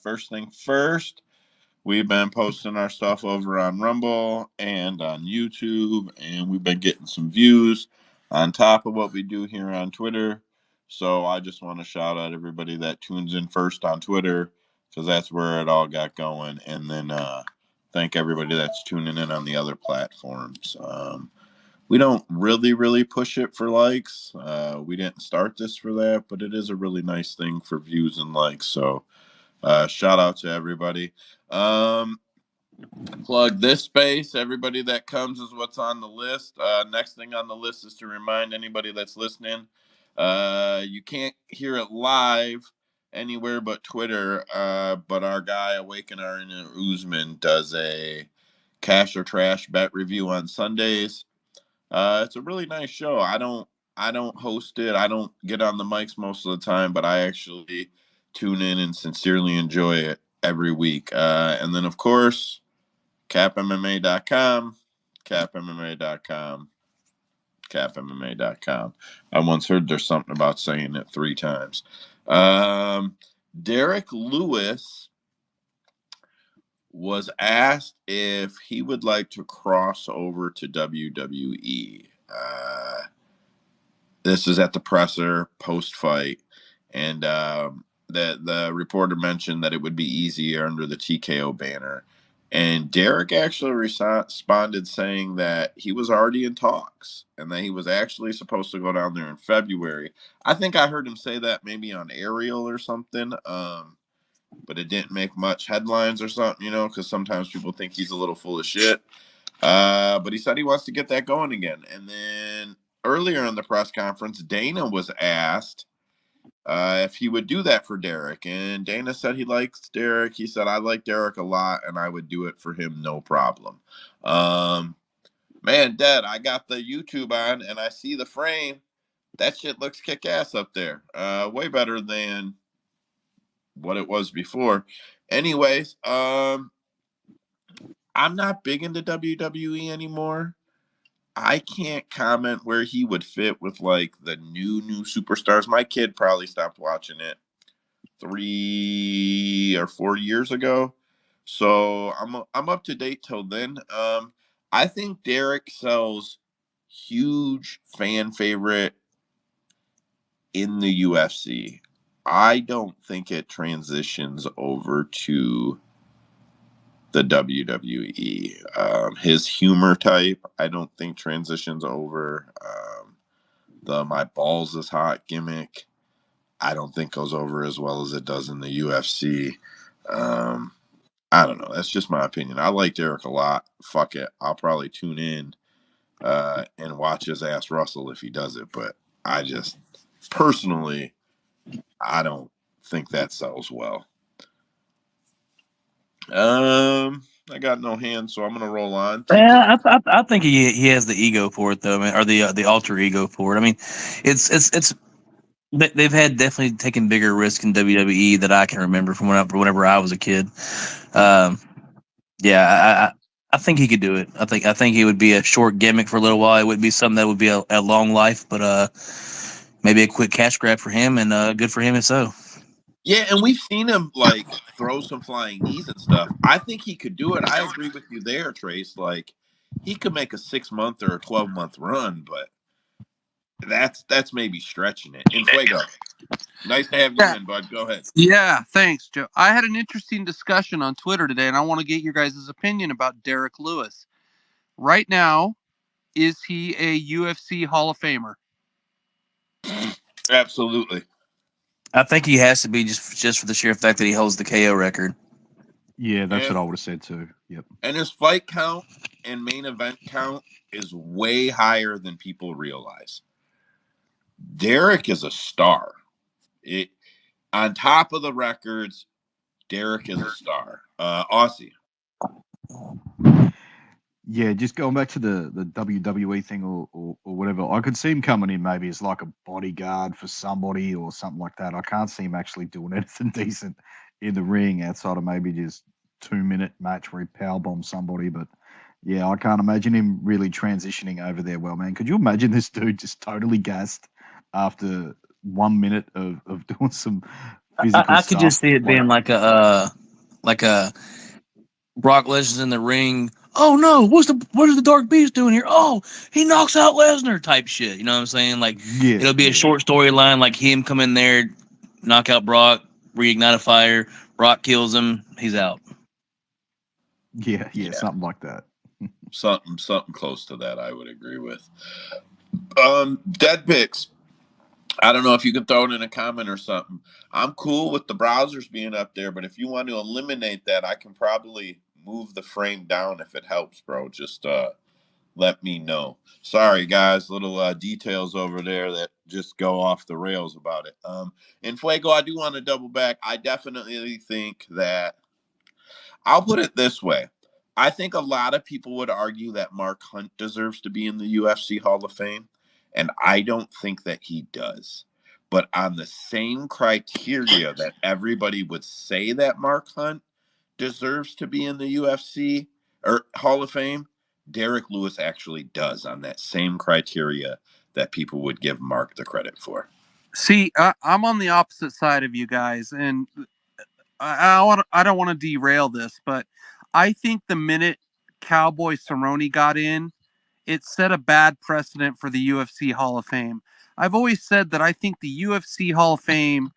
first thing first, we've been posting our stuff over on Rumble and on YouTube, and we've been getting some views on top of what we do here on Twitter. So I just want to shout out everybody that tunes in first on Twitter because that's where it all got going, and then thank everybody that's tuning in on the other platforms. We don't really push it for likes. We didn't start this for that, but it is a really nice thing for views and likes. So shout out to everybody. Plug this space. Everybody that comes is what's on the list. Next thing on the list is to remind anybody that's listening, you can't hear it live anywhere but Twitter. But our guy Awaken Arena Usman does a cash or trash bet review on Sundays. It's a really nice show. I don't host it. I don't get on the mics most of the time, but I actually tune in and sincerely enjoy it every week. And then of course, capmma.com, capmma.com, capmma.com. I once heard there's something about saying it 3 times. Derek Lewis was asked if he would like to cross over to WWE. This is at the presser post fight, and the reporter mentioned that it would be easier under the TKO banner. And Derek actually responded saying that he was already in talks and that he was actually supposed to go down there in February. I think I heard him say that maybe on Ariel or something. But it didn't make much headlines or something, because sometimes people think he's a little full of shit. But he said he wants to get that going again. And then earlier in the press conference, Dana was asked if he would do that for Derek. And Dana said he likes Derek. He said, I like Derek a lot, and I would do it for him, no problem. Man, Dad, I got the YouTube on, and I see the frame. That shit looks kick-ass up there. Way better than what it was before. Anyways, I'm not big into WWE anymore. I can't comment where he would fit with like the new superstars. My kid probably stopped watching it 3 or 4 years ago, so I'm up to date till then. I think Derek sells huge fan favorite in the UFC. I don't think it transitions over to the WWE. His humor type, I don't think transitions over. The my balls is hot gimmick, I don't think goes over as well as it does in the UFC. I don't know. That's just my opinion. I like Derek a lot. Fuck it. I'll probably tune in and watch his ass Russell if he does it. But I just personally, I don't think that sells well. I got no hands, so I'm gonna roll on. Yeah, I think he has the ego for it though, man, or the alter ego for it. I mean, it's they've had definitely taken bigger risk in WWE that I can remember from whenever I was a kid. Um, yeah, I think he could do it. I think he would be a short gimmick for a little while. It would be something that would be a long life, but maybe a quick cash grab for him, and good for him if so. Yeah, and we've seen him like throw some flying knees and stuff. I think he could do it. I agree with you there, Trace. Like he could make a 6-month or a 12-month run, but that's maybe stretching it. In Fuego, nice to have you in, bud. Go ahead. Yeah, thanks, Joe. I had an interesting discussion on Twitter today, and I want to get your guys' opinion about Derek Lewis. Right now, is he a UFC Hall of Famer? Absolutely. I think he has to be just for the sheer fact that he holds the KO record. Yeah, that's what I would have said too. Yep. And his fight count and main event count is way higher than people realize. Derek is a star. On top of the records, Derek is a star. Aussie. Yeah, just going back to the WWE thing or whatever, I could see him coming in maybe as like a bodyguard for somebody or something like that. I can't see him actually doing anything decent in the ring outside of maybe just 2-minute match where he powerbombs somebody. But yeah, I can't imagine him really transitioning over there well, man. Could you imagine this dude just totally gassed after 1 minute of doing some physical I could stuff. just see it being like a Brock Lesnar's in the ring. Oh no, what is the Dark Beast doing here? Oh, he knocks out Lesnar type shit. You know what I'm saying? Like Yeah, it'll be a short storyline, like him come in there, knock out Brock, reignite a fire. Brock kills him, he's out. Yeah, Yeah. something like that. Something close to that, I would agree with. Dead picks. I don't know if you can throw it in a comment or something. I'm cool with the browsers being up there, but if you want to eliminate that, I can probably move the frame down if it helps, bro. Just let me know. Sorry, guys, little details over there that just go off the rails about it. In Fuego, I do want to double back. I definitely think that I'll put it this way. I think a lot of people would argue that Mark Hunt deserves to be in the UFC Hall of Fame, and I don't think that he does. But on the same criteria that everybody would say that Mark Hunt deserves to be in the UFC or Hall of Fame, Derek Lewis actually does on that same criteria that people would give Mark the credit for. See, I'm on the opposite side of you guys, and I don't want to derail this, but I think the minute Cowboy Cerrone got in, it set a bad precedent for the UFC Hall of Fame. I've always said that I think the UFC Hall of Fame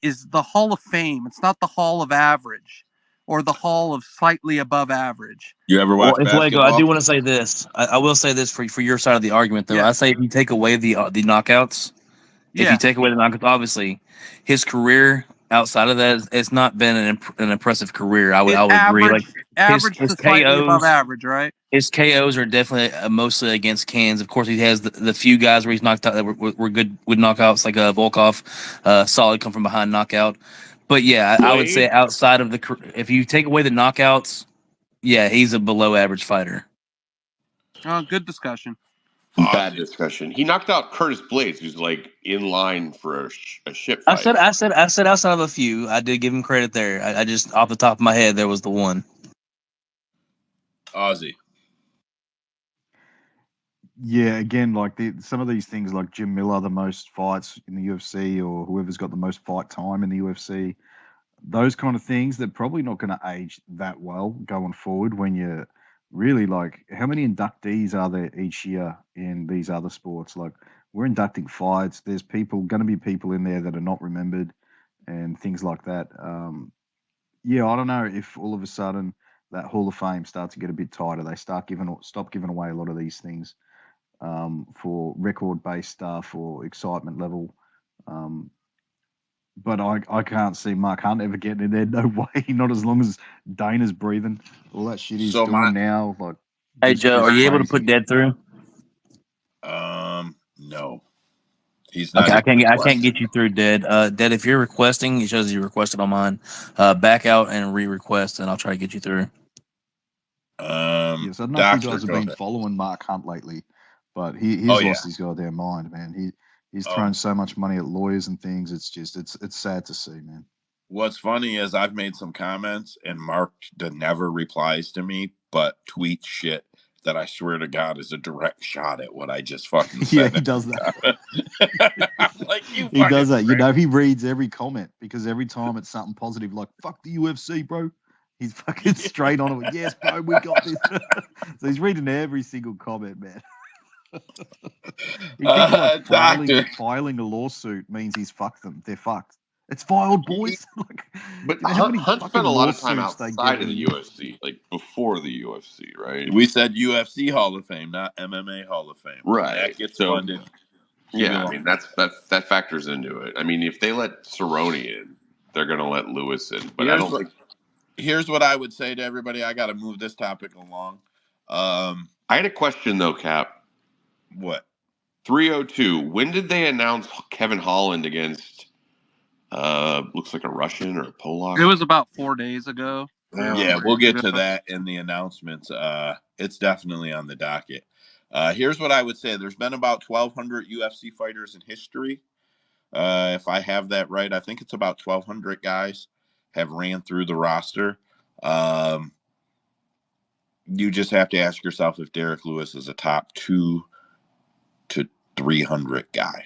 is the Hall of Fame. It's not the Hall of Average or the Hall of slightly above average. You ever Well, watch if Fuego, I do basketball? want to say this. I will say this for your side of the argument, though. Yeah. I say if you take away the knockouts, if you Yeah. take away the knockouts, obviously his career outside of that, it's not been an impressive career. I would agree. Like Average his to slightly above KOs, average, right? his KOs are definitely mostly against cans. Of course, he has the few guys where he's knocked out that were good with knockouts, like Volkov, solid come from behind knockout. But yeah, I would say Blade? outside of if you take away the knockouts, yeah, he's a below average fighter. Oh, good discussion. Bad Ozzy. discussion. He knocked out Curtis Blades, who's like in line for a shit I fight. said outside of a few. I did give him credit there. I just off the top of my head, there was the one. Ozzy. Yeah, again, like some of these things, like Jim Miller, the most fights in the UFC, or whoever's got the most fight time in the UFC, those kind of things, they're probably not going to age that well going forward. When you're really like, how many inductees are there each year in these other sports? Like, we're inducting fights. There's going to be people in there that are not remembered and things like that. Yeah, I don't know if all of a sudden that Hall of Fame starts to get a bit tighter. They stop giving away a lot of these things for record-based stuff or excitement level. But I can't see Mark Hunt ever getting in there. No way. Not as long as Dana's breathing. All that shit he's So doing now, like, Hey just Joe, are you able to crazy. put Dead through? No. He's Okay, not even I can't requested. get you through, Dead. Dead, if you're requesting, it shows you requested on mine. Back out and re-request, and I'll try to get you through. Yes, I don't know if you Doctor, guys have go been ahead. following Mark Hunt lately, but he's Oh, yeah. lost his goddamn mind, man. He's Oh. thrown so much money at lawyers and things. It's just it's sad to see, man. What's funny is I've made some comments and Mark never replies to me, but tweets shit that I swear to God is a direct shot at what I just fucking said. Yeah, he does that. I'm like, you He does that. You prick. know, he reads every comment because every time it's something positive, like "fuck the UFC, bro," he's fucking straight on it. With, yes, bro, we got this. So he's reading every single comment, man. He thinks like Doctor. filing a lawsuit means he's fucked them. They're fucked. It's filed, boys. Like, But you know how many Hunt fucking spent a lot of time lawsuits they get outside of the UFC, like before the UFC, right? We said UFC Hall of Fame, not MMA Hall of Fame. Right. That gets So, funded. yeah, I mean that factors into it. I mean, if they let Cerrone in, they're going to let Lewis in. But I don't think. Here's what I would say to everybody. I got to move this topic along. I had a question though, Cap. What? 302. When did they announce Kevin Holland against? Looks like a Russian or a Polak. It was about 4 days ago. Yeah, we'll get to that in the announcements. It's definitely on the docket. Here's what I would say. There's been about 1,200 UFC fighters in history. If I have that right, I think it's about 1,200 guys have ran through the roster. You just have to ask yourself if Derek Lewis is a top 2 to 300 guy,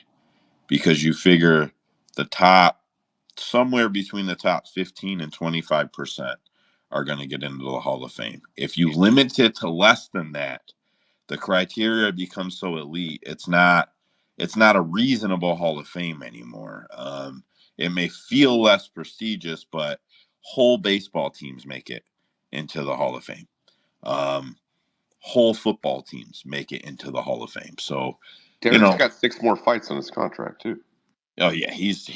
because you figure the top somewhere between the top 15 and 25% are going to get into the Hall of Fame. If you limit it to less than that, the criteria becomes so elite. It's not a reasonable Hall of Fame anymore. It may feel less prestigious, but whole baseball teams make it into the Hall of Fame. Whole football teams make it into the Hall of Fame. So, Derek's got 6 more fights on his contract too. Oh yeah, he's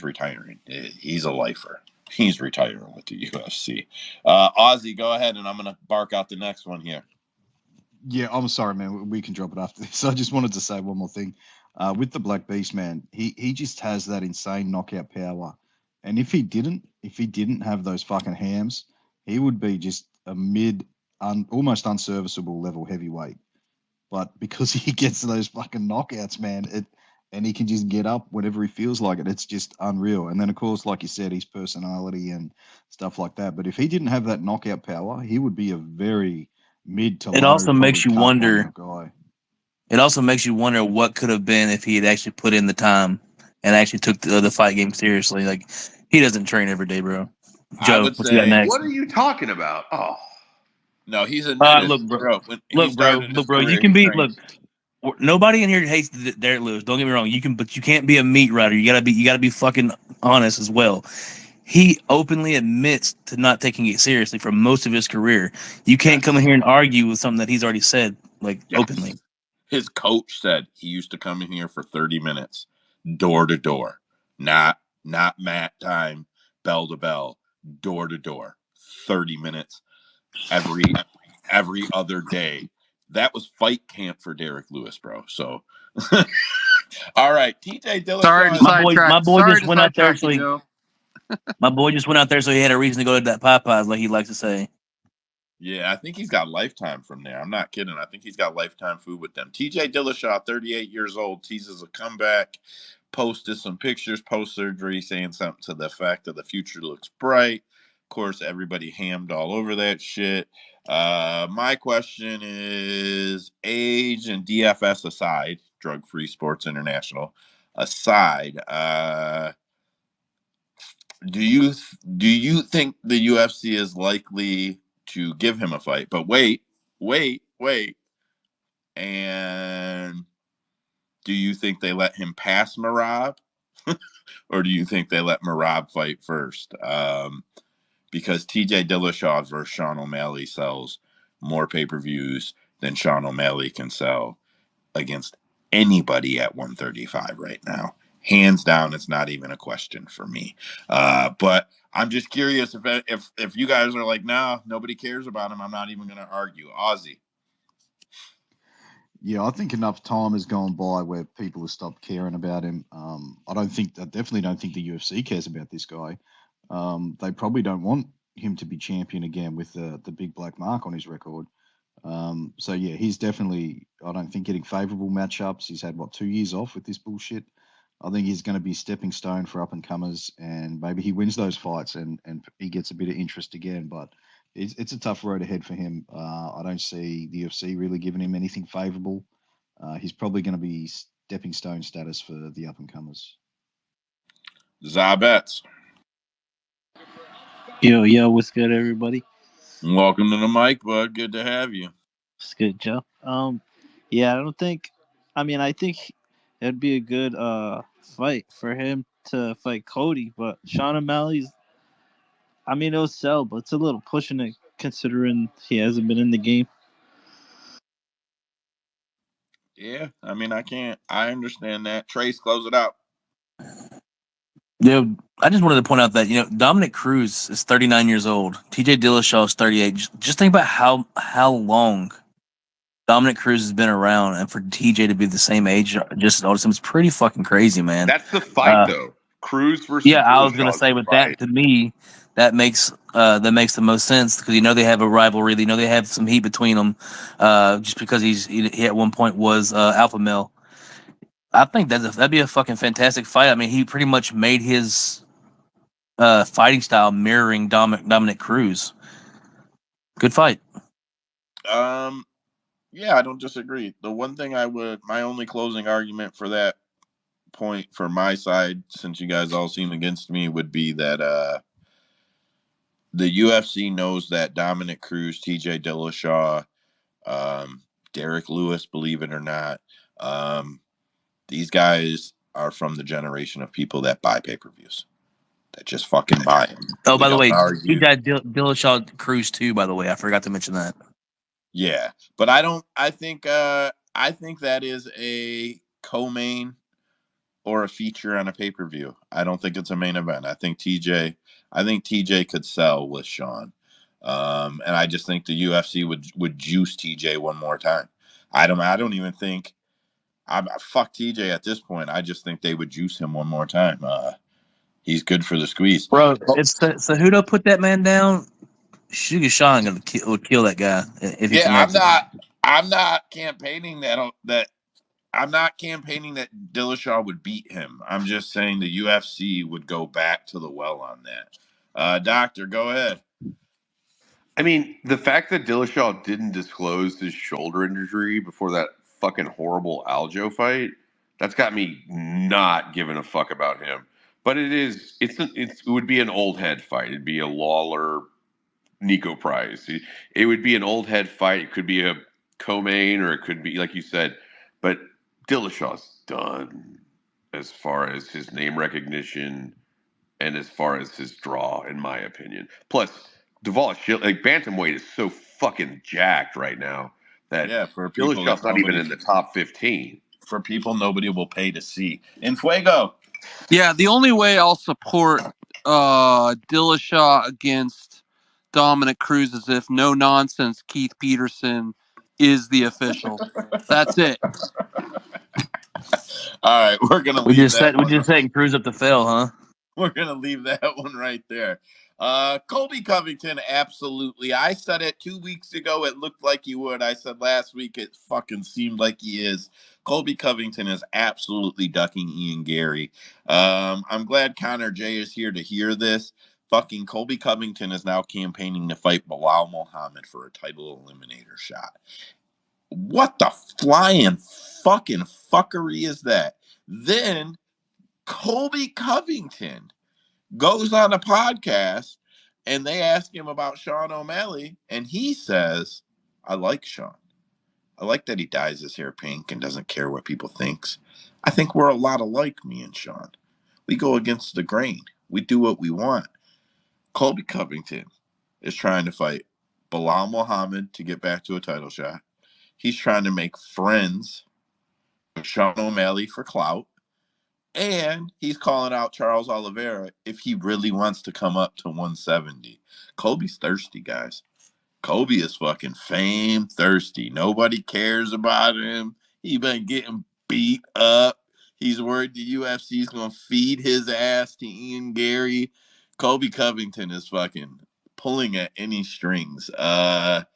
retiring. He's a lifer. He's retiring with the UFC. Ozzy, go ahead, and I'm gonna bark out the next one here. Yeah, I'm sorry, man. We can drop it after this. I just wanted to say one more thing. With the Black Beast, man, he just has that insane knockout power. And if he didn't have those fucking hams, he would be just a almost unserviceable level heavyweight. But because he gets those fucking knockouts, man, and he can just get up whenever he feels like it, it's just unreal. And then, of course, like you said, his personality and stuff like that. But if he didn't have that knockout power, he would be a very mid to It low, also probably makes you cut wonder. lineup guy. It also makes you wonder what could have been if he had actually put in the time and actually took the fight game seriously. Like, he doesn't train every day, bro. I Joe, would what you got say, next? What are you talking about? Oh, no, he's admitted, Look, bro. when he started his Bro. You career, can he be trained. nobody in here hates Derek Lewis. Don't get me wrong. But you can't be a meat rider. You gotta be fucking honest as well. He openly admits to not taking it seriously for most of his career. You can't come in here and argue with something that he's already said, like, Yes. openly. His coach said he used to come in here for 30 minutes, door to door, not mat time, bell to bell, door to door, 30 minutes every other day. That was fight camp for Derek Lewis, bro. So, all right, TJ Sorry to Dillashaw. My boy Sorry just to went out there, sidetrack so you, Joe. my boy just went out there, so he had a reason to go to that Popeyes, like he likes to say. Yeah, I think he's got lifetime from there. I'm not kidding. I think he's got lifetime food with them. TJ Dillashaw, 38 years old, teases a comeback, posted some pictures post surgery saying something to the effect that the future looks bright. Of course, everybody hammed all over that shit. My question is, age and DFS aside, Drug Free Sports International aside, do you think the UFC is likely to give him a fight? But wait. And do you think they let him pass Marab? Or do you think they let Marab fight first? Because TJ Dillashaw versus Sean O'Malley sells more pay-per-views than Sean O'Malley can sell against anybody at 135 right now. Hands down, it's not even a question for me. But I'm just curious if you guys are like, nah, nobody cares about him. I'm not even going to argue. Ozzy. Yeah, I think enough time has gone by where people have stopped caring about him. I definitely don't think the UFC cares about this guy. They probably don't want him to be champion again with the big black mark on his record. So yeah, he's definitely, I don't think, getting favourable matchups. He's had 2 years off with this bullshit. I think he's going to be stepping stone for up and comers, and maybe he wins those fights and he gets a bit of interest again. But it's a tough road ahead for him. I don't see the UFC really giving him anything favourable. He's probably going to be stepping stone status for the up and comers. Zabets. Yo, what's good, everybody? Welcome to the mic, bud. Good to have you. What's good, Joe? Yeah, I don't think. I mean, I think it'd be a good fight for him to fight Cody, but Sean O'Malley's. I mean, it'll sell, but it's a little pushing it considering he hasn't been in the game. Yeah, I mean, I understand that. Trace, close it out. Yeah, I just wanted to point out that Dominic Cruz is 39 years old. TJ Dillashaw is 38. Just think about how long Dominic Cruz has been around, and for TJ to be the same age, just it's pretty fucking crazy, man. That's the fight, though. Cruz versus Yeah, I was gonna Dillashaw's say, the but fight. that to me, that makes the most sense because they have a rivalry. They have some heat between them. Just because he at one point was alpha male. I think that'd be a fucking fantastic fight. I mean, he pretty much made his fighting style mirroring Dominic Cruz. Good fight. Yeah, I don't disagree. The one thing my only closing argument for that point for my side, since you guys all seem against me, would be that the UFC knows that Dominic Cruz, TJ Dillashaw, Derek Lewis, believe it or not, these guys are from the generation of people that buy pay-per-views, that just fucking buy them. Oh, We by the don't way, he argue. died Dillashaw Cruz too. By the way, I forgot to mention that. Yeah, but I think that is a co-main or a feature on a pay-per-view. I don't think it's a main event. I think TJ could sell with Sean. And I just think the UFC would juice TJ one more time. I don't even think I fuck TJ at this point. I just think they would juice him one more time. He's good for the squeeze. Bro, Oh, it's Cejudo put that man down. Sugar Sean would kill that guy if he yeah, connected. I'm not campaigning that I'm not campaigning that Dillashaw would beat him. I'm just saying the UFC would go back to the well on that. Doctor, go ahead. I mean, the fact that Dillashaw didn't disclose his shoulder injury before that fucking horrible Aljo fight, that's got me not giving a fuck about him. But it would be an old head fight. It'd be a Lawler Nico Prize. It would be an old head fight. It could be a co-main, or it could be like you said. But Dillashaw's done as far as his name recognition and as far as his draw, in my opinion. Plus, like bantamweight is so fucking jacked right now that Yeah, for people Dillashaw's that not even nobody in the top 15. will pay to see. In Fuego. Yeah, the only way I'll support Dillashaw against Dominic Cruz is if no nonsense Keith Peterson is the official. That's it. All right, we're gonna We leave just that set we one. just setting Cruz up to fail, huh? We're gonna leave that one right there. Colby Covington, absolutely. I said it 2 weeks ago. It looked like he would. I said last week it fucking seemed like he is. Colby Covington is absolutely ducking Ian Gary. I'm glad Connor J is here to hear this. Fucking Colby Covington is now campaigning to fight Bilal Muhammad for a title eliminator shot. What the flying fucking fuckery is that? Then Colby Covington goes on a podcast and they ask him about Sean O'Malley, and he says, I like Sean. I like that he dyes his hair pink and doesn't care what people thinks. I think we're a lot alike, me and Sean. We go against the grain. We do what we want. Colby Covington is trying to fight Bilal Muhammad to get back to a title shot. He's trying to make friends with Sean O'Malley for clout. And he's calling out Charles Oliveira if he really wants to come up to 170. Kobe's thirsty, guys. Kobe is fucking fame thirsty. Nobody cares about him. He been getting beat up. He's worried the UFC is going to feed his ass to Ian Gary. Kobe Covington is fucking pulling at any strings. Sean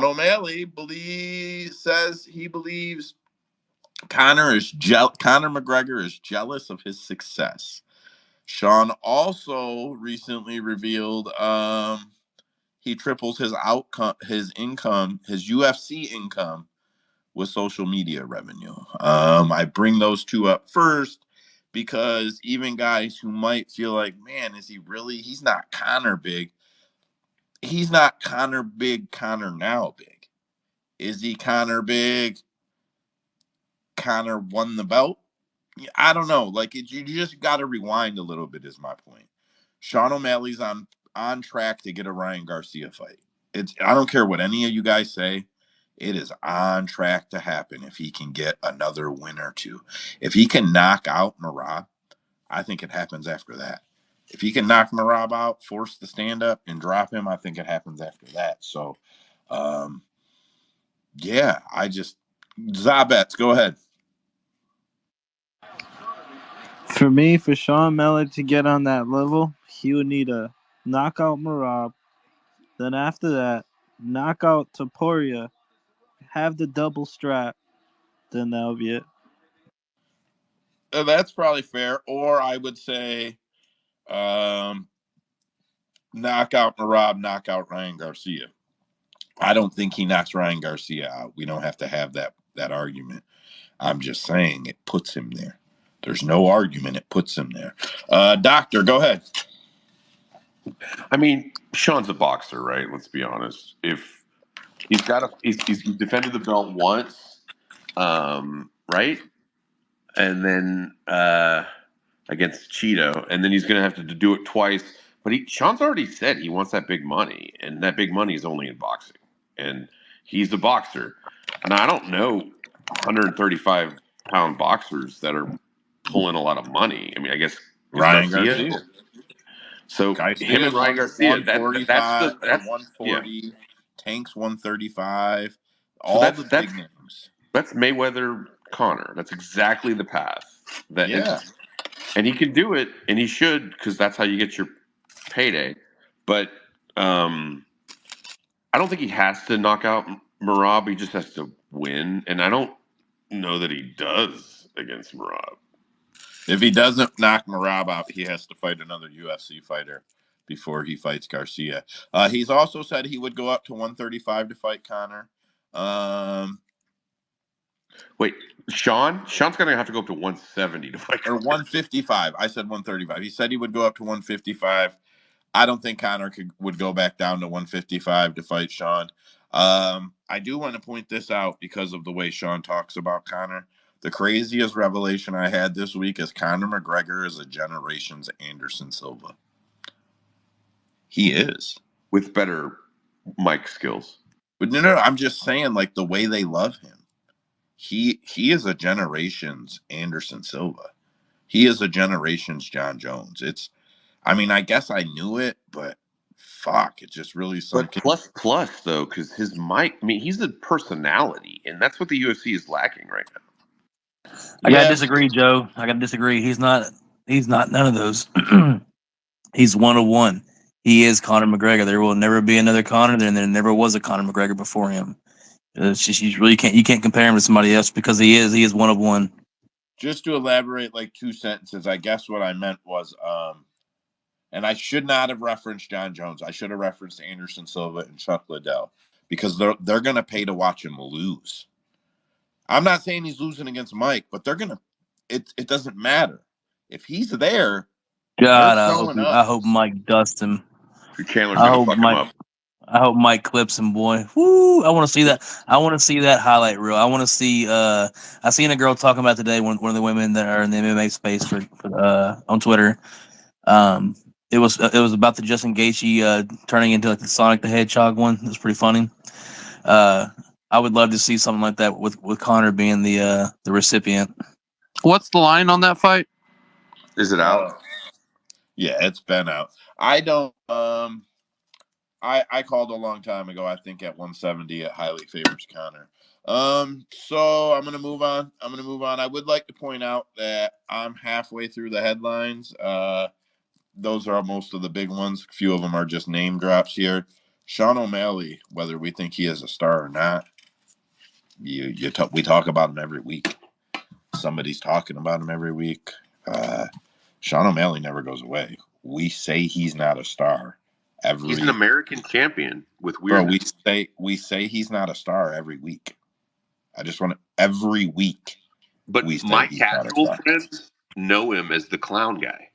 O'Malley says he believes Conor McGregor is jealous of his success. Sean also recently revealed he triples his UFC income with social media revenue. I bring those two up first because even guys who might feel like, man, is he really? He's not Conor big. He's not Conor big. Conor now big. Is he Conor big? Conor won the belt. I don't know. Like you just got to rewind a little bit. Is my point. Sean O'Malley's on track to get a Ryan Garcia fight. I don't care what any of you guys say. It is on track to happen if he can get another win or two. If he can knock out Merab, I think it happens after that. If he can knock Merab out, force the stand up, and drop him, I think it happens after that. So, yeah, Zabets, go ahead. For me, for Sean Miller to get on that level, he would need to knock out Marab. Then after that, knock out Taporia, have the double strap. Then that'll be it. That's probably fair. Or I would say, knock out Merab, knock out Ryan Garcia. I don't think he knocks Ryan Garcia out. We don't have to have that argument. I'm just saying it puts him there. There's no argument. It puts him there. Doctor, go ahead. I mean, Sean's a boxer, right? Let's be honest. If he's defended the belt once, right, and then against Cheeto, and then he's going to have to do it twice. But Sean's already said he wants that big money, and that big money is only in boxing, and he's a boxer. And I don't know 135-pound boxers that are pulling a lot of money. I mean, I guess Ryan Garcia. So him and Ryan Garcia, that's 140. Tank's 135. So all the big names. That's Mayweather Conor. That's exactly the path. And he can do it, and he should, because that's how you get your payday. But I don't think he has to knock out Merab. He just has to win, and I don't know that he does against Merab. If he doesn't knock Merab out, he has to fight another UFC fighter before he fights Garcia. He's also said he would go up to 135 to fight Conor. Wait, Sean's going to have to go up to 170 to fight Conor. Or 155. I said 135. He said he would go up to 155. I don't think Conor would go back down to 155 to fight Sean. I do want to point this out because of the way Sean talks about Conor. The craziest revelation I had this week is Conor McGregor is a generation's Anderson Silva. He is. With better mic skills. But no, I'm just saying, like, the way they love him. He is a generation's Anderson Silva. He is a generation's John Jones. I guess I knew it, but fuck, it just really sunk in. Plus, though, because his mic, he's a personality, and that's what the UFC is lacking right now. I gotta disagree, Joe. I gotta disagree. He's not none of those. He's one of one. He is Conor McGregor. There will never be another Conor, and there never was a Conor McGregor before him. It's just you can't compare him to somebody else because he is one of one. Just to elaborate like two sentences, I guess what I meant was and I should not have referenced John Jones. I should have referenced Anderson Silva and Chuck Liddell because they're going to pay to watch him lose. I'm not saying he's losing against Mike, but they're going to it doesn't matter. If he's there, God, I hope Mike dusts him. Chandler's going to fuck him up. I hope Mike clips him, boy. Woo! I want to see that. I want to see that highlight reel. I want to see. I seen a girl talking about today. One of the women that are in the MMA space for on Twitter. It was about the Justin Gaethje turning into like the Sonic the Hedgehog one. It was pretty funny. I would love to see something like that with Conor being the recipient. What's the line on that fight? Is it out? Yeah, it's been out. I don't. I called a long time ago. I think at 170 it highly favors Conor. So I'm gonna move on. I would like to point out that I'm halfway through the headlines. Those are most of the big ones. A few of them are just name drops here. Sean O'Malley, whether we think he is a star or not, we talk about him every week. Somebody's talking about him every week. Sean O'Malley never goes away. We say he's not a star. He's an American champion with weirdness. Bro, we say he's not a star every week. I just want to every week. But my casual friends know him as the clown guy.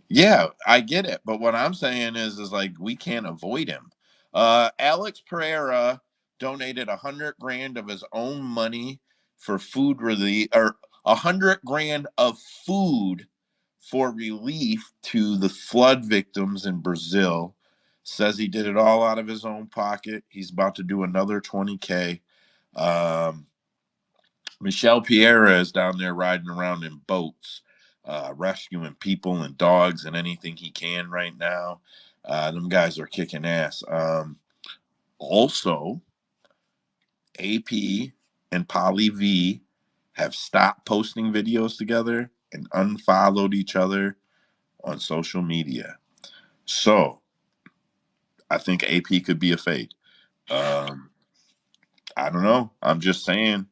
Yeah, I get it. But what I'm saying is like we can't avoid him. Alex Pereira donated $100,000 of his own money for food relief, or $100,000 of food for relief to the flood victims in Brazil. Says he did it all out of his own pocket. He's about to do another $20,000. Michelle Piera is down there riding around in boats, rescuing people and dogs and anything he can right now. Them guys are kicking ass. Also, AP and Polly V have stopped posting videos together and unfollowed each other on social media. So, I think AP could be a fade. I don't know. I'm just saying.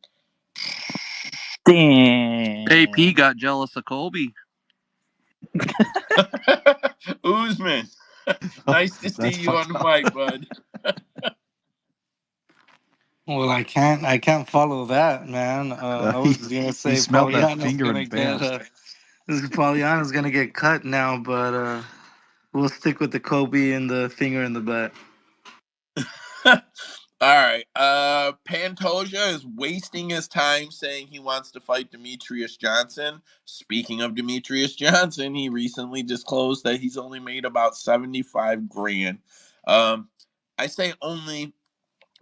Damn. AP got jealous of Colby. Usman, nice to see you on the mic, bud. Well, I can't follow that, man. I was gonna say smelled that Poliano's finger gonna and get bounced. Polyana's gonna get cut now, but we'll stick with the Kobe and the finger in the butt. All right. Pantoja is wasting his time saying he wants to fight Demetrius Johnson. Speaking of Demetrius Johnson, he recently disclosed that he's only made about 75 grand. I say only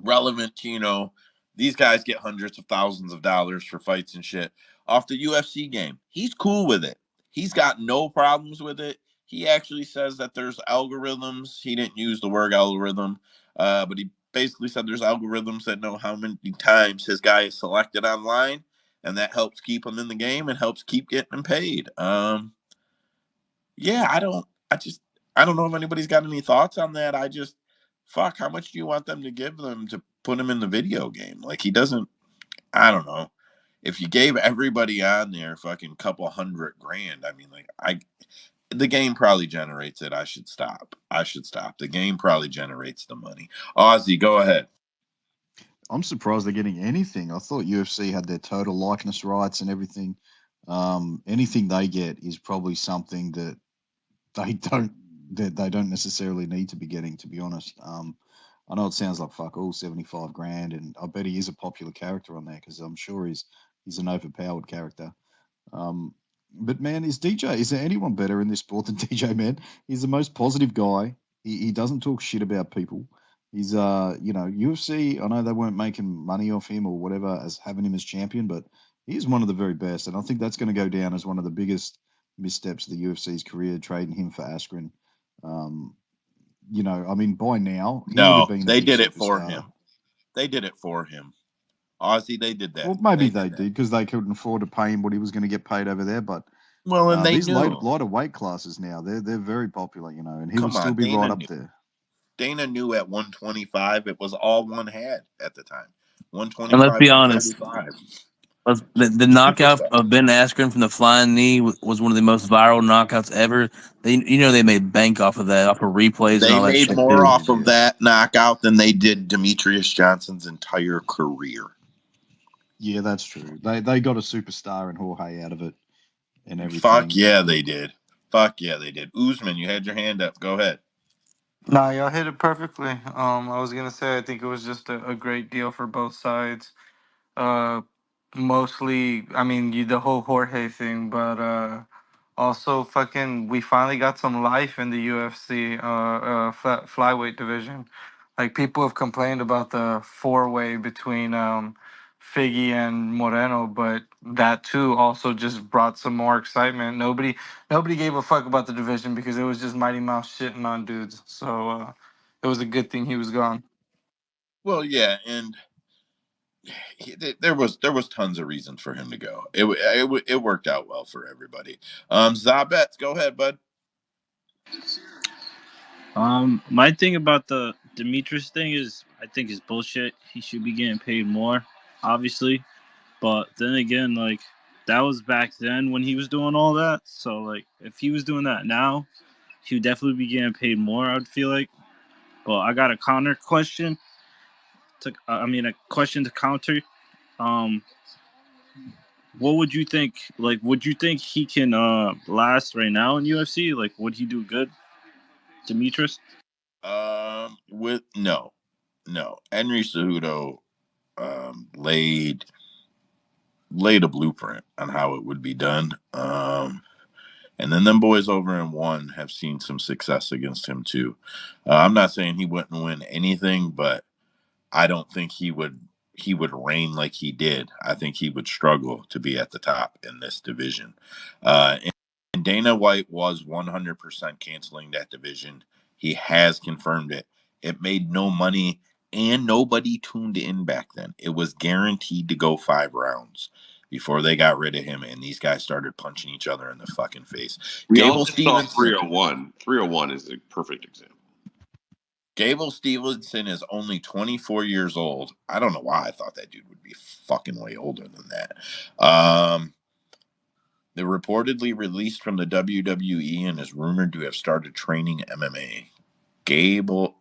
relevant to, these guys get hundreds of thousands of dollars for fights and shit off the UFC game. He's cool with it. He's got no problems with it. He actually says that there's algorithms. He didn't use the word algorithm, but he basically said there's algorithms that know how many times his guy is selected online, and that helps keep him in the game and helps keep getting him paid. Yeah, I don't know if anybody's got any thoughts on that. Fuck, how much do you want them to give them to put him in the video game? Like, he doesn't, I don't know. If you gave everybody on there fucking couple hundred grand, I mean, like, the game probably generates it. I should stop. The game probably generates the money. Ozzy, go ahead. I'm surprised they're getting anything. I thought UFC had their total likeness rights and everything. Anything they get is probably something that they don't necessarily need to be getting, to be honest. I know it sounds like fuck all, 75 grand, and I bet he is a popular character on there because I'm sure he's an overpowered character. Um, but man, is there anyone better in this sport than DJ, man? He's the most positive guy. He doesn't talk shit about people. He's UFC, I know they weren't making money off him or whatever as having him as champion, but he's one of the very best. And I think that's going to go down as one of the biggest missteps of the UFC's career, trading him for Askren. I mean, by now he would have No, been a they big did it for superstar. him. They did it for him. Ozzy, they did that. Well, maybe they did because they couldn't afford to pay him what he was going to get paid over there. But Well, and they these knew. lighter weight classes now, they're very popular, and he would Come still on, be right up there. Dana knew at 125 it was all one had at the time. And let's 125, be honest, 135. the knockout of Ben Askren from the flying knee was one of the most viral knockouts ever. They made bank off of that, off of replays and They all that made shit more too. off of that knockout than they did Demetrius Johnson's entire career. Yeah, that's true. They got a superstar in Jorge out of it and everything. Fuck yeah, they did. Usman, you had your hand up. Go ahead. Nah, y'all hit it perfectly. I was gonna say I think it was just a great deal for both sides. Uh, Mostly, I mean, the whole Jorge thing, but also fucking, we finally got some life in the UFC flyweight division. Like, people have complained about the four-way between Figgy and Moreno, but that too also just brought some more excitement. Nobody gave a fuck about the division because it was just Mighty Mouse shitting on dudes. So it was a good thing he was gone. Well, yeah, and there was tons of reasons for him to go. It worked out well for everybody. Zabets, go ahead, bud. My thing about the Demetrius thing is, I think is bullshit. He should be getting paid more, obviously. But then again, like, that was back then when he was doing all that. So, like, if he was doing that now, he would definitely be getting paid more, I would feel like. But I got a counter question. A question to counter. Um, what would you think? Like, would you think he can last right now in UFC? Like, would he do good, Demetrius? With no, Henry Cejudo laid a blueprint on how it would be done. And then them boys over in one have seen some success against him too. I'm not saying he wouldn't win anything, but I don't think he would reign like he did. I think he would struggle to be at the top in this division. And Dana White was 100% canceling that division. He has confirmed it. It made no money and nobody tuned in back then. It was guaranteed to go 5 rounds before they got rid of him and these guys started punching each other in the fucking face. We Gable also saw Stevenson. 301. 301 is a perfect example. Gable Stevenson is only 24 years old. I don't know why I thought that dude would be fucking way older than that. They're reportedly released from the WWE and is rumored to have started training MMA. Gable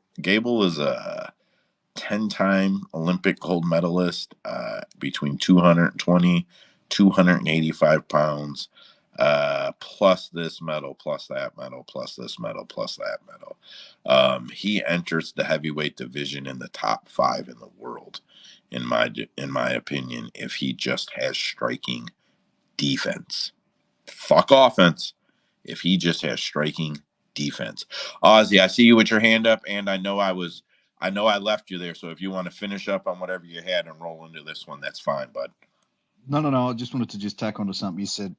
is a 10-time Olympic gold medalist, between 220, 285 pounds. plus this medal, plus that medal, plus this medal, plus that medal. He enters the heavyweight division in the top 5 in the world, in my opinion. If he just has striking defense, fuck offense. If he just has striking defense, Ozzy, I see you with your hand up, and I know I left you there. So if you want to finish up on whatever you had and roll into this one, that's fine, bud. No. I just wanted to just tack onto something you said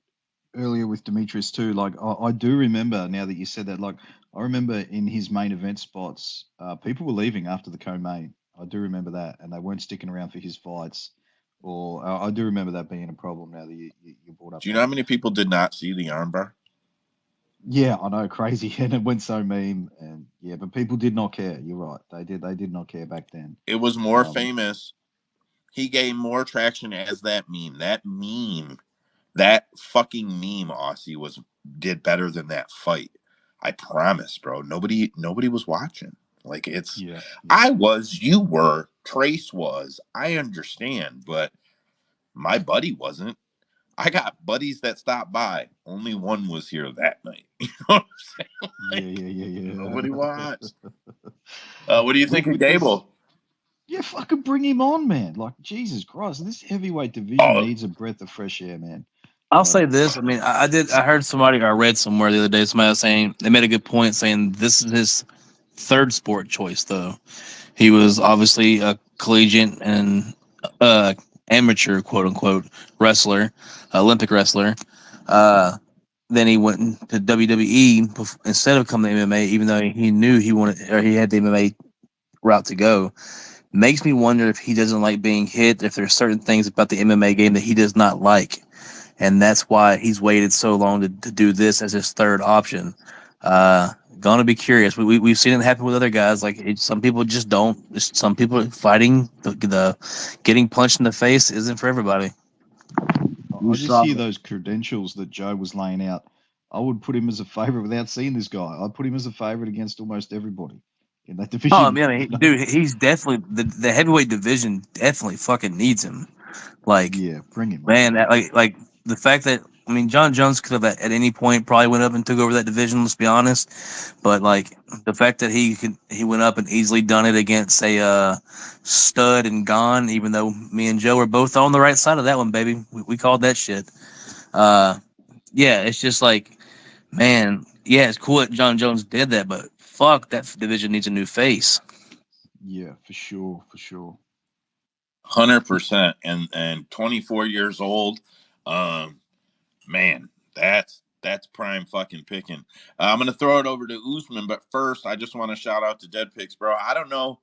earlier with Demetrius too. Like I do remember now that you said that. Like I remember in his main event spots, people were leaving after the co-main. I do remember that, and they weren't sticking around for his fights. Or I do remember that being a problem. Now that you brought up Do you know that. how many people did not see the armbar? Yeah, I know, crazy, and it went so meme, and yeah, but people did not care. You're right, they did not care back then. It was more Um, famous. He gained more traction as that meme. That fucking meme, Aussie, did better than that fight. I promise, bro. Nobody was watching. Like it's yeah, yeah, I was, you were, Trace was. I understand, but my buddy wasn't. I got buddies that stopped by. Only one was here that night. You know what I'm saying? yeah, Like yeah, nobody yeah, watched. yeah. What do you think of with this, Gable? yeah, fucking bring him on, man. Like Jesus Christ, this heavyweight division Oh, needs a breath of fresh air, man. I'll Like, say this. I mean, I heard somebody, or I read somewhere the other day, somebody was saying, they made a good point saying this is his third sport choice, though. He was obviously a collegiate and amateur, quote unquote, wrestler, Olympic wrestler. Uh, then he went to WWE instead of coming to MMA, even though he knew he wanted, or he had the MMA route to go. Makes me wonder if he doesn't like being hit, if there's certain things about the MMA game that he does not like. And that's why he's waited so long to do this as his third option. Gonna be curious. We've seen it happen with other guys. Like some people just don't. Some people fighting the getting punched in the face isn't for everybody. I just hear those credentials that Joe was laying out. I would put him as a favorite without seeing this guy. I'd put him as a favorite against almost everybody in that Oh, division. I mean, You know? dude, he's definitely the heavyweight division definitely fucking needs him. Like, Yeah, bring him on. man, like the fact that I mean, John Jones could have at any point probably went up and took over that division. Let's be honest, but like the fact that he went up and easily done it against a stud and gone, even though me and Joe were both on the right side of that one, baby. We called that shit. Uh, yeah, it's just like, man, yeah, it's cool that John Jones did that, but fuck, that division needs a new face. Yeah, for sure, for sure. 100%. And 24 years old. Um, Man, that's prime fucking picking. I'm gonna throw it over to Usman, but first, I just want to shout out to Dead Picks, bro. I don't know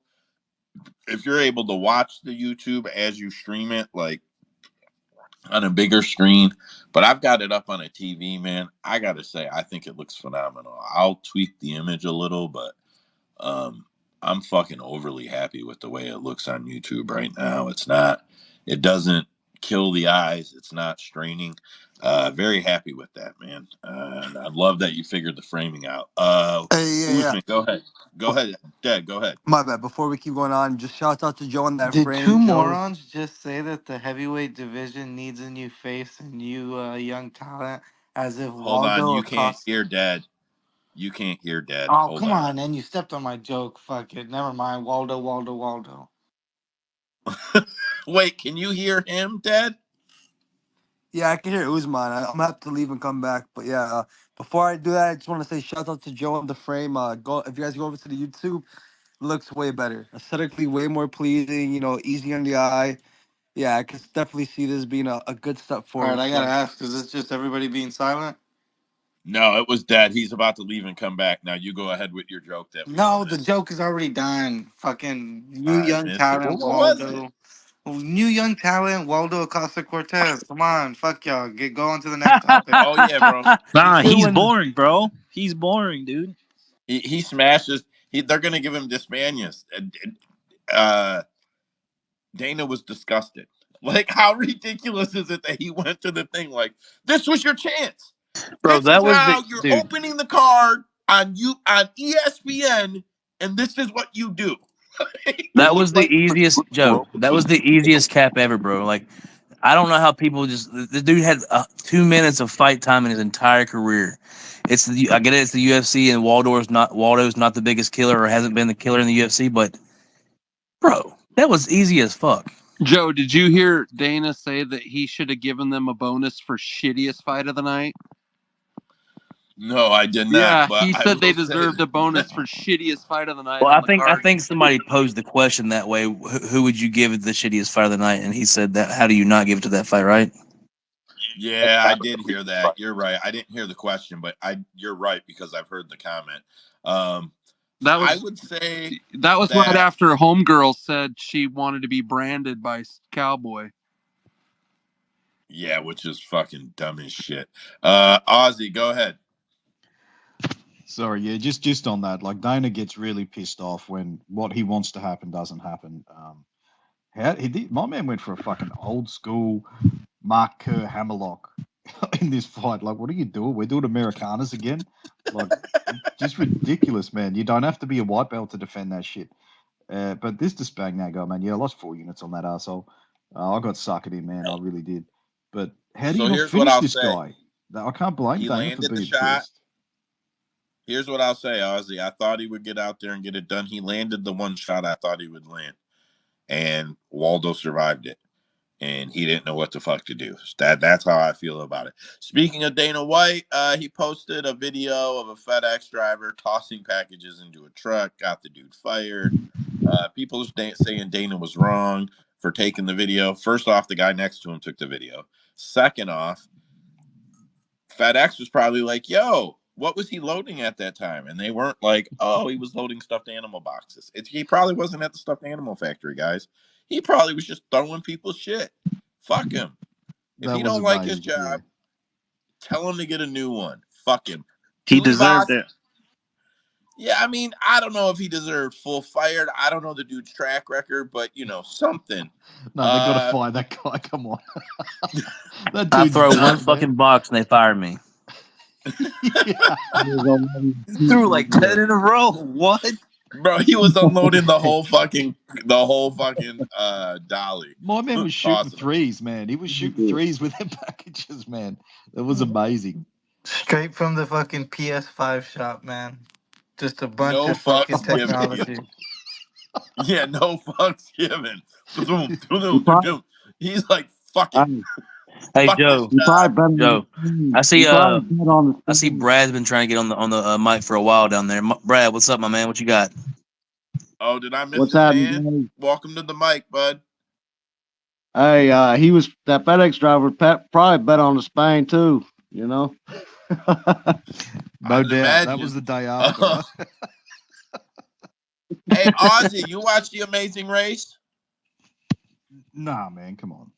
if you're able to watch the YouTube as you stream it, like on a bigger screen, but I've got it up on a TV, man. I gotta say, I think it looks phenomenal. I'll tweak the image a little, but um, I'm fucking overly happy with the way it looks on YouTube right now. It doesn't kill the eyes. It's not straining. Very happy with that, man. And I love that you figured the framing out. Hey, yeah. Usman, go ahead. Go Bef- ahead. Dad, go ahead. My bad. Before we keep going on, just shout out to Joe on that Did two frame. Joe, morons just say that the heavyweight division needs a new face and new young talent, as if Hold on. Waldo You can't Acosta? hear Dad. You can't hear Dad. Oh, Hold come on. on, and you stepped on my joke. Fuck it. Never mind. Waldo, Waldo, Waldo. Wait, can you hear him, Dad? yeah, I can hear Uzman. I'm gonna have to leave and come back. But yeah, before I do that, I just want to say shout out to Joe on the frame. Go if you guys go over to the YouTube, looks way better, aesthetically way more pleasing. Easy on the eye. Yeah, I can definitely see this being a good step All right, forward. I gotta So ask: is this just everybody being silent? No, it was Dad. He's about to leave and come back. Now you go ahead with your joke that we all No, the missed. joke is already done. Fucking new I young missed it. Well, talent, what was it? Waldo. New young talent, Waldo Acosta Cortez. Come on, fuck y'all. Go on to the next topic. Oh yeah, bro. He Nah, said he's when boring, bro. He's boring, dude. he smashes, they're gonna give him Dismanius. Uh, Dana was disgusted. Like, how ridiculous is it that he went to the thing like, this was your chance. Bro, This is that was the how you're dude. opening the card on ESPN, and this is what you do. That was the easiest Joe. That was the easiest cap ever, bro. Like I don't know how people just. The dude had 2 minutes of fight time in his entire career. I get it. It's the UFC, and Waldo's not the biggest killer or hasn't been the killer in the UFC. But bro, that was easy as fuck. Joe, did you hear Dana say that he should have given them a bonus for shittiest fight of the night? No, I did not. Yeah, but he I said they will say deserved a that- bonus for shittiest fight of the night. Well, on I the think card. somebody posed the question that way. Who would you give it the shittiest fight of the night? And he said that. How do you not give it to that fight, right? Yeah, I did hear that. You're right. I didn't hear the question, but you're right because I've heard the comment. I would say That was right after Homegirl said she wanted to be branded by Cowboy. Yeah, which is fucking dumb as shit. Ozzy, go ahead. Sorry, yeah, just on that. Like Dana gets really pissed off when what he wants to happen doesn't happen. My man went for a fucking old school Mark Kerr hammerlock in this fight. Like, what are you doing? We're doing Americanas again. Like, just ridiculous, man. You don't have to be a white belt to defend that shit. But this Despagnac guy, man, yeah, I lost 4 units on that asshole. I got suckered in, man. I really did. But how do So you not here's what finish I'll this say. guy? I can't blame He Dana for landed the being shot. pissed. Here's what I'll say, Ozzy. I thought he would get out there and get it done. He landed the one shot I thought he would land, and Waldo survived it. And he didn't know what the fuck to do. That's how I feel about it. Speaking of Dana White, he posted a video of a FedEx driver tossing packages into a truck, got the dude fired. People saying Dana was wrong for taking the video. First off, the guy next to him took the video. Second off, FedEx was probably like, yo, what was he loading at that time? And they weren't like, oh, he was loading stuffed animal boxes. He probably wasn't at the stuffed animal factory, guys. He probably was just throwing people's shit. Fuck him. If That he was don't like his amazing, job, tell him to get a new one. Fuck him. He Tuivasa- deserved it. Yeah, I mean, I don't know if he deserved full fired. I don't know the dude's track record, but something. No, they got to fire that guy. Come on. That I dude's throw dead, one man. fucking box and they fire me. Yeah. Threw like 10 in a row. What? Bro, he was unloading the whole fucking dolly. My man was shooting Tossing them. threes, man. He was shooting threes with them packages, man. That was amazing. Straight from the fucking PS5 shop, man. Just a bunch No of fucking fucks given. technology. Yeah, no fucks given. He's like, fucking. Hey Fuck Joe, this job. Joe, I see Brad's been trying to get on the mic for a while down there. Brad, what's up, my man? What you got? Oh, did I miss What's his happening, hand? guys? Welcome to the mic, bud. Hey, he was that FedEx driver. Probably bet on the Spain too. You know. No I'd doubt. imagine. That was the day after. Huh? Hey, Ozzy, you watch The Amazing Race? Nah, man, come on.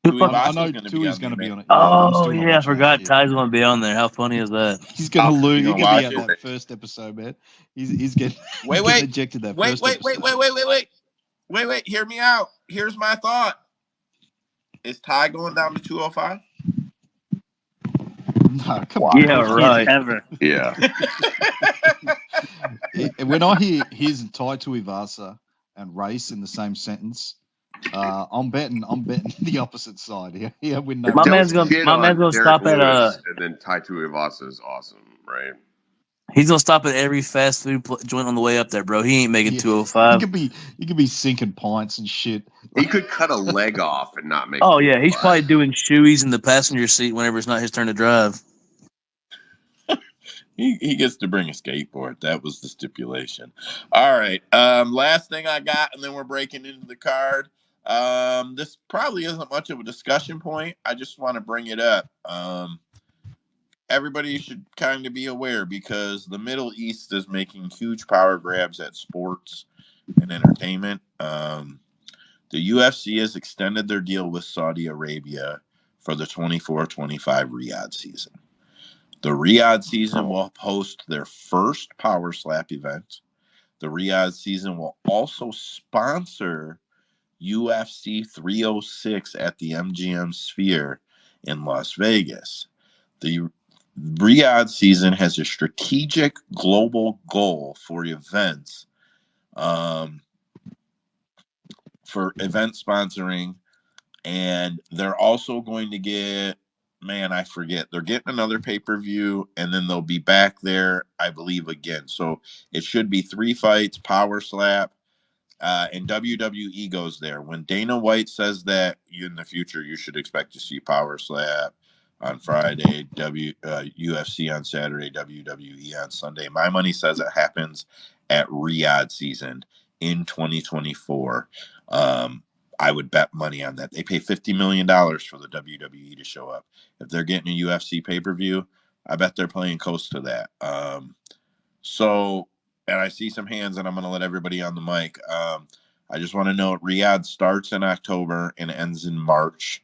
Tuivasa's I know gonna be Tui's on going to be the on it. Yeah, but I'm Oh still not yeah, I watching that forgot shit. Ty's going to be on there. How funny is that? He's going to lose. You He's gonna going to be watch out it? that first episode, man. He's getting, Wait, he's wait. getting ejected that Wait, first wait, episode. wait. Hear me out. Here's my thought. Is Ty going down to 205? No, come on. Yeah, right. Ever. Yeah. When I hear his Ty Tuivasa and race in the same sentence, I'm betting the opposite side here. Yeah, win no My Don't man's chance. gonna Derek stop at Lewis, and then Tai Tuivasa is awesome, right? he's gonna stop at every fast food joint on the way up there, bro. He ain't making Yeah. 205. He could be sinking pints and shit. He could cut a leg off and not make. Oh yeah, he's 205. probably doing shoeies in the passenger seat whenever it's not his turn to drive. He gets to bring a skateboard. That was the stipulation. All right. Last thing I got, and then we're breaking into the card. This probably isn't much of a discussion point. I just want to bring it up. Everybody should kind of be aware because the Middle East is making huge power grabs at sports and entertainment. The UFC has extended their deal with Saudi Arabia for the 24-25 Riyadh season. The Riyadh season will host their first Power Slap event. The Riyadh season will also sponsor UFC 306 at the MGM Sphere in Las Vegas. The Riyadh season has a strategic global goal for events, sponsoring And they're also going to get, man, I forget. They're getting another pay-per-view, and then they'll be back there, I believe, again. So it should be 3 fights, Power Slap, and WWE goes there. When Dana White says that in the future you should expect to see Power Slap on Friday, UFC on Saturday, WWE on Sunday, my money says it happens at Riyadh season in 2024. I would bet money on that. They pay $50 million for the WWE to show up. If they're getting a UFC pay-per-view, I bet they're playing close to that. So, and I see some hands, and I'm going to let everybody on the mic. I just want to note Riyadh starts in October and ends in March.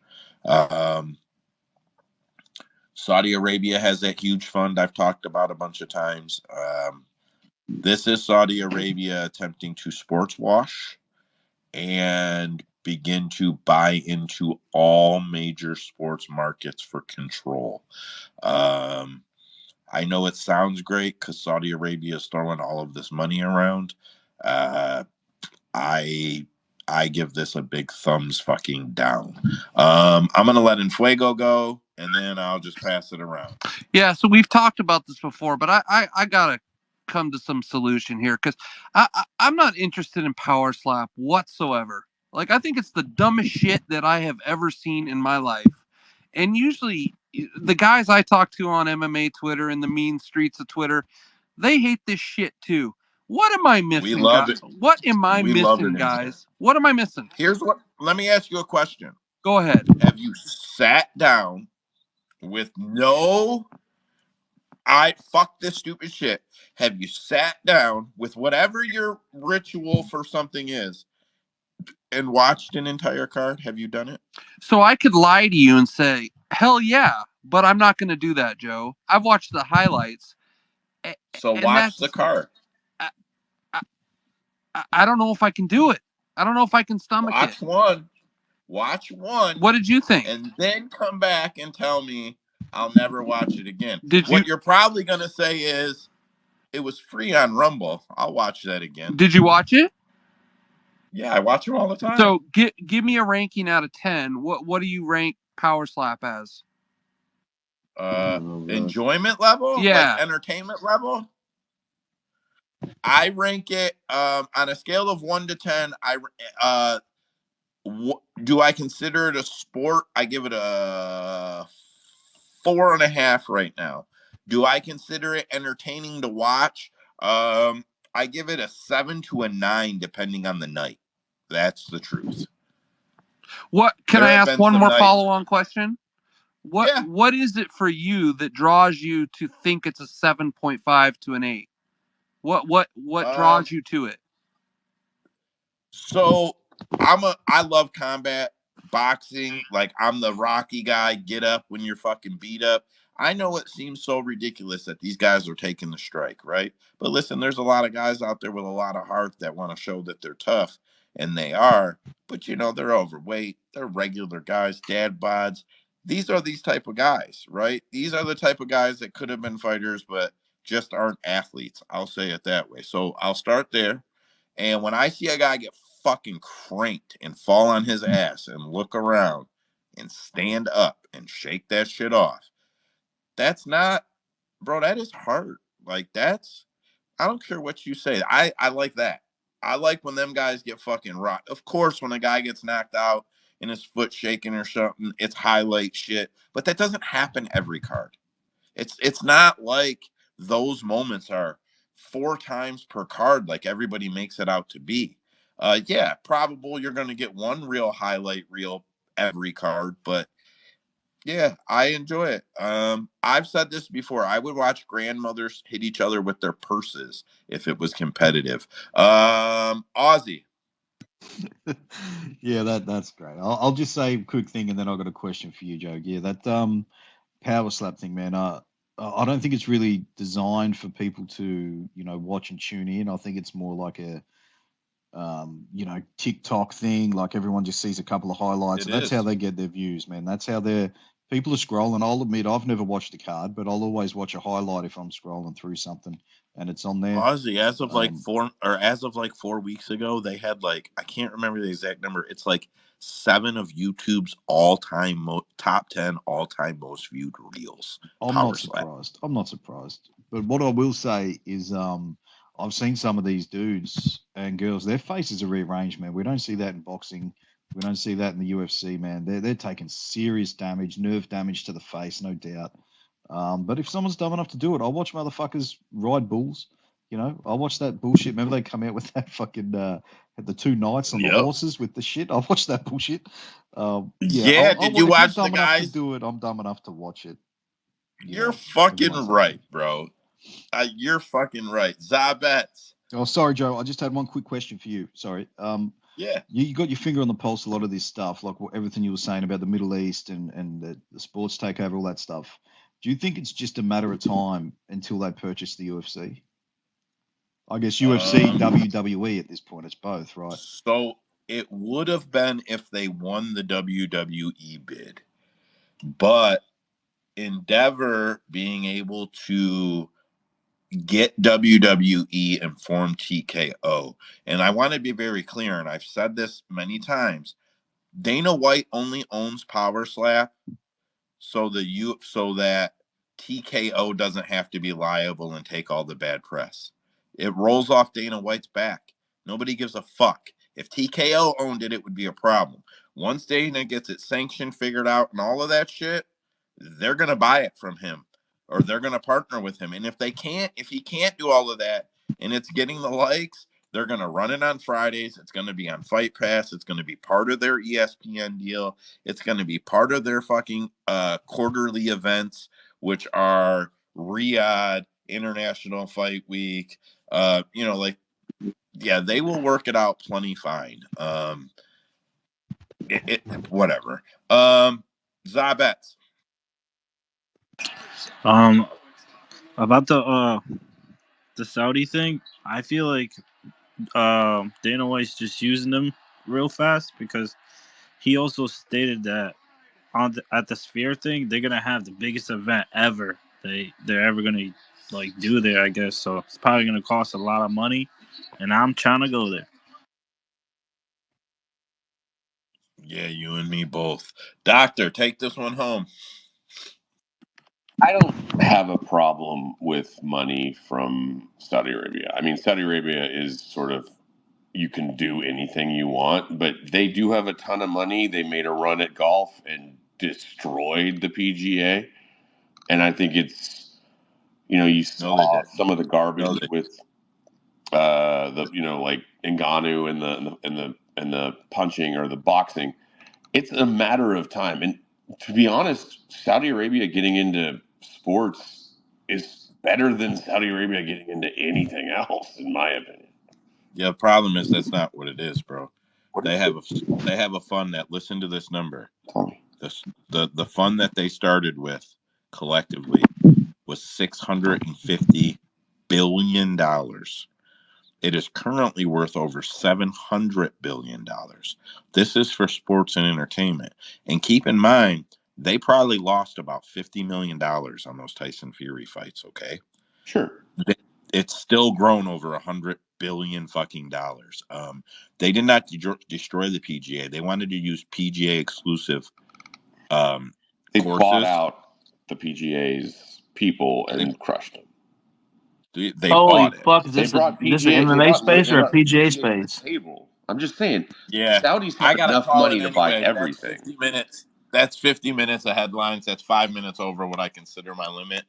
Saudi Arabia has that huge fund I've talked about a bunch of times. This is Saudi Arabia attempting to sports wash and begin to buy into all major sports markets for control. I know it sounds great because Saudi Arabia is throwing all of this money around. Uh, I give this a big thumbs fucking down. I'm gonna let Infuego go, and then I'll just pass it around. Yeah, so we've talked about this before, but I gotta come to some solution here because I'm not interested in Power Slap whatsoever. Like, I think it's the dumbest shit that I have ever seen in my life. And usually, the guys I talk to on MMA Twitter and the mean streets of Twitter, they hate this shit too. What am I We missing, love guys? it. What am I We love missing, it in here. guys? What am I missing? Here's what. Let me ask you a question. Go ahead. Have you sat down with no? I fuck this stupid shit. Have you sat down with whatever your ritual for something is and watched an entire card? Have you done it? So I could lie to you and say, hell yeah, but I'm not going to do that, Joe. I've watched the highlights, So and watch the that's, card. I, I don't know if I can do it. I don't know if I can stomach it. Watch one. Watch one. What did you think? And then come back and tell me I'll never watch it again. Did you What you're probably going to say is, it was free on Rumble. I'll watch that again. Did you watch it? Yeah, I watch them all the time. So give me a ranking out of 10. What do you rank Power Slap as? Enjoyment level, like Yeah. entertainment level. I rank it on a scale of 1 to 10. Do I consider it a sport? I give it a 4.5 right now. Do I consider it entertaining to watch? I give it a 7 to a 9, depending on the night. That's the truth. What can There I have ask been one some more nights. follow-on question? Yeah. What is it for you that draws you to think it's a 7.5 to an 8? What draws you to it? So I love combat boxing. Like, I'm the Rocky guy. Get up when you're fucking beat up. I know it seems so ridiculous that these guys are taking the strike, right? But listen, there's a lot of guys out there with a lot of heart that want to show that they're tough, and they are. But they're overweight. They're regular guys, dad bods. These are these type of guys, right? These are the type of guys that could have been fighters, but just aren't athletes. I'll say it that way. So I'll start there. And when I see a guy get fucking cranked and fall on his ass and look around and stand up and shake that shit off, that's not, bro, that is hard. Like, I don't care what you say. I like that. I like when them guys get fucking rocked. Of course, when a guy gets knocked out and his foot shaking or something, it's highlight shit. But that doesn't happen every card. It's not like those moments are 4 times per card like everybody makes it out to be. Yeah, probable you're going to get one real highlight reel every card, but yeah, I enjoy it. I've said this before. I would watch grandmothers hit each other with their purses if it was competitive. Aussie. Yeah, that's great. I'll just say a quick thing, and then I've got a question for you, Joe. Yeah, that power slap thing, man. I don't think it's really designed for people to watch and tune in. I think it's more like a TikTok thing. Like, everyone just sees a couple of highlights, It and that's how is. they get their views, man. That's how people are scrolling. I'll admit, I've never watched a card, but I'll always watch a highlight if I'm scrolling through something and it's on there. Aussie, Um, as of like 4 weeks ago, they had, like, I can't remember the exact number. It's like 7 of YouTube's all-time top 10 all-time most viewed reels. I'm Power not slap. surprised. I'm not surprised. But what I will say is, I've seen some of these dudes and girls. Their faces are rearranged, man. We don't see that in boxing. We don't see that in the UFC, man. They're taking serious damage, nerve damage to the face, no doubt. But if someone's dumb enough to do it, I'll watch motherfuckers ride bulls. You know, I'll watch that bullshit. Remember they come out with that fucking the 2 knights on the Yep. horses with the shit. I'll watch that bullshit. Yeah, did you if you're watch the dumb enough to guys? do it, I'm dumb enough to watch it. You're I'll give fucking myself right, bro. You're fucking right. Zabets. Oh, sorry, Joe. I just had one quick question for you. Sorry. Yeah. You got your finger on the pulse a lot of this stuff, like everything you were saying about the Middle East and the sports takeover, all that stuff. Do you think it's just a matter of time until they purchase the UFC? I guess UFC, WWE at this point, it's both, right? So it would have been if they won the WWE bid, but Endeavor being able to get WWE and form TKO, and I want to be very clear, and I've said this many times. Dana White only owns Power Slap so that TKO doesn't have to be liable and take all the bad press. It rolls off Dana White's back. Nobody gives a fuck. If TKO owned it, it would be a problem. Once Dana gets it sanctioned, figured out, and all of that shit, they're gonna buy it from him or they're gonna partner with him. And if he can't do all of that and it's getting the likes, they're gonna run it on Fridays. It's gonna be on Fight Pass. It's gonna be part of their ESPN deal. It's going to be part of their fucking quarterly events, which are Riyadh International Fight Week. They will work it out plenty fine. Whatever. Zabets. About the Saudi thing, I feel like Dana White's just using them real fast because he also stated that at the Sphere thing, they're gonna have the biggest event ever they're ever gonna like do there. I guess so. It's probably gonna cost a lot of money, and I'm trying to go there. Yeah, you and me both. Doctor, take this one home. I don't have a problem with money from Saudi Arabia. I mean, Saudi Arabia is sort of, you can do anything you want, but they do have a ton of money. They made a run at golf and destroyed the PGA. And I think it's, you No, they saw did. some of the garbage No, they with like Ngannou and the punching or the boxing. It's a matter of time. And to be honest, Saudi Arabia getting into sports is better than Saudi Arabia getting into anything else, in my opinion. Yeah, the problem is that's not what it is, bro. What They is have it? a fund that, listen to this number. Tell me. The fund that they started with collectively was $650 billion. It is currently worth over $700 billion. This is for sports and entertainment. And keep in mind, they probably lost about $50 million on those Tyson Fury fights, okay? Sure. It's still grown over $100 billion fucking dollars. They did not destroy the PGA. They wanted to use PGA exclusive They bought courses. out the PGA's people They, and crushed them. they Holy bought it. fuck! Is They this a brought this an PGA. They MMA brought space they or a brought PGA PGA to the space? table. I'm just saying, Yeah, Saudis I have gotta enough call money it to buy anyway. That's everything. 50 minutes. That's 50 minutes of headlines. That's 5 minutes over what I consider my limit.